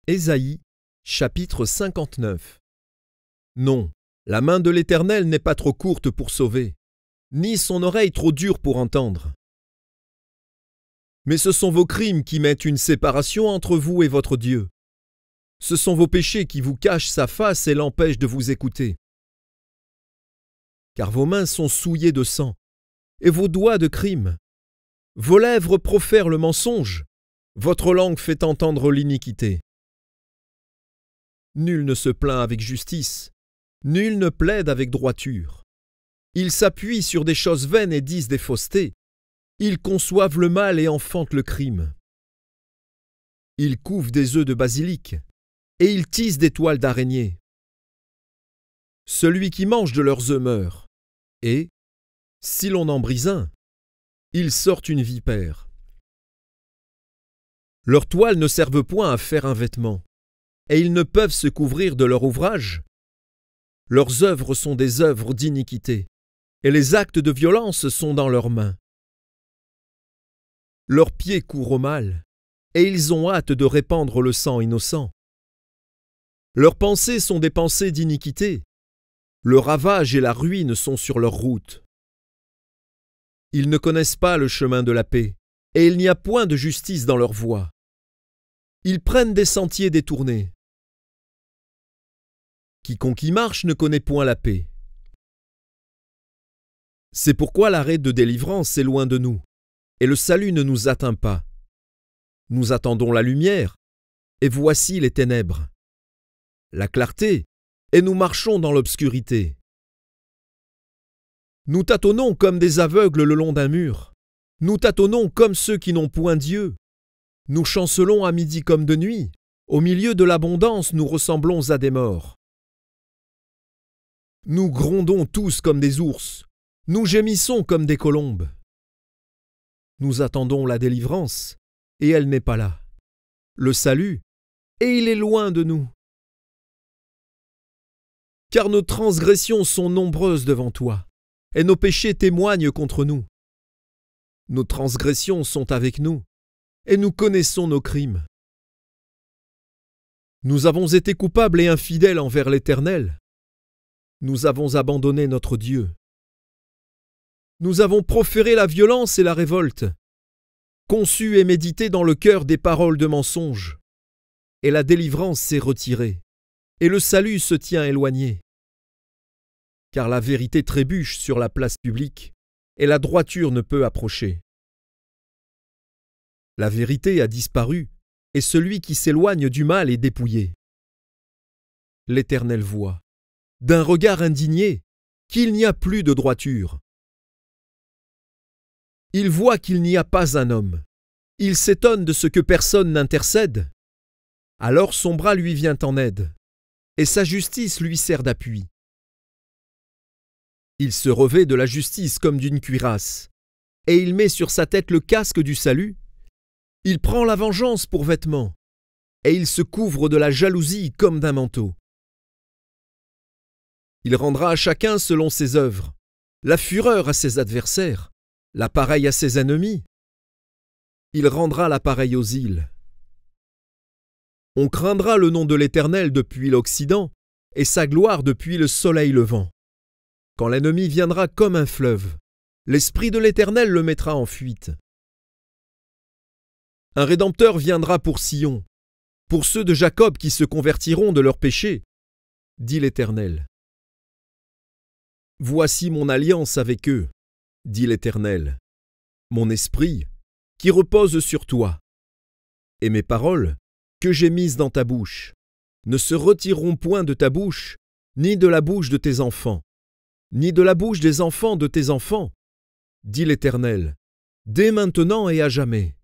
Ésaïe, chapitre 59. Non, la main de l'Éternel n'est pas trop courte pour sauver, ni son oreille trop dure pour entendre. Mais ce sont vos crimes qui mettent une séparation entre vous et votre Dieu. Ce sont vos péchés qui vous cachent sa face et l'empêchent de vous écouter. Car vos mains sont souillées de sang, et vos doigts de crime. Vos lèvres profèrent le mensonge, votre langue fait entendre l'iniquité. Nul ne se plaint avec justice, nul ne plaide avec droiture. Ils s'appuient sur des choses vaines et disent des faussetés. Ils conçoivent le mal et enfantent le crime. Ils couvent des œufs de basilic, et ils tissent des toiles d'araignée. Celui qui mange de leurs œufs meurt, et, si l'on en brise un, ils sortent une vipère. Leurs toiles ne servent point à faire un vêtement, et ils ne peuvent se couvrir de leur ouvrage. Leurs œuvres sont des œuvres d'iniquité, et les actes de violence sont dans leurs mains. Leurs pieds courent au mal, et ils ont hâte de répandre le sang innocent. Leurs pensées sont des pensées d'iniquité, le ravage et la ruine sont sur leur route. Ils ne connaissent pas le chemin de la paix, et il n'y a point de justice dans leur voie. Ils prennent des sentiers détournés. Quiconque y marche ne connaît point la paix. C'est pourquoi l'arrêt de délivrance est loin de nous, et le salut ne nous atteint pas. Nous attendons la lumière, et voici les ténèbres. La clarté, et nous marchons dans l'obscurité. Nous tâtonnons comme des aveugles le long d'un mur. Nous tâtonnons comme ceux qui n'ont point Dieu. Nous chancelons à midi comme de nuit. Au milieu de l'abondance, nous ressemblons à des morts. Nous grondons tous comme des ours. Nous gémissons comme des colombes. Nous attendons la délivrance, et elle n'est pas là. Le salut, et il est loin de nous. Car nos transgressions sont nombreuses devant toi, et nos péchés témoignent contre nous. Nos transgressions sont avec nous, et nous connaissons nos crimes. Nous avons été coupables et infidèles envers l'Éternel. Nous avons abandonné notre Dieu. Nous avons proféré la violence et la révolte, conçu et médité dans le cœur des paroles de mensonge. Et la délivrance s'est retirée, et le salut se tient éloigné. Car la vérité trébuche sur la place publique, et la droiture ne peut approcher. La vérité a disparu, et celui qui s'éloigne du mal est dépouillé. L'Éternel voit, d'un regard indigné, qu'il n'y a plus de droiture. Il voit qu'il n'y a pas un homme. Il s'étonne de ce que personne n'intercède. Alors son bras lui vient en aide, et sa justice lui sert d'appui. Il se revêt de la justice comme d'une cuirasse, et il met sur sa tête le casque du salut. Il prend la vengeance pour vêtement, et il se couvre de la jalousie comme d'un manteau. Il rendra à chacun selon ses œuvres, la fureur à ses adversaires, la pareille à ses ennemis. Il rendra la pareille aux îles. On craindra le nom de l'Éternel depuis l'Occident, et sa gloire depuis le soleil levant. Quand l'ennemi viendra comme un fleuve, l'Esprit de l'Éternel le mettra en fuite. Un Rédempteur viendra pour Sion, pour ceux de Jacob qui se convertiront de leurs péchés, dit l'Éternel. Voici mon alliance avec eux, dit l'Éternel, mon esprit qui repose sur toi. Et mes paroles que j'ai mises dans ta bouche ne se retireront point de ta bouche, ni de la bouche de tes enfants, ni de la bouche des enfants de tes enfants, dit l'Éternel, dès maintenant et à jamais.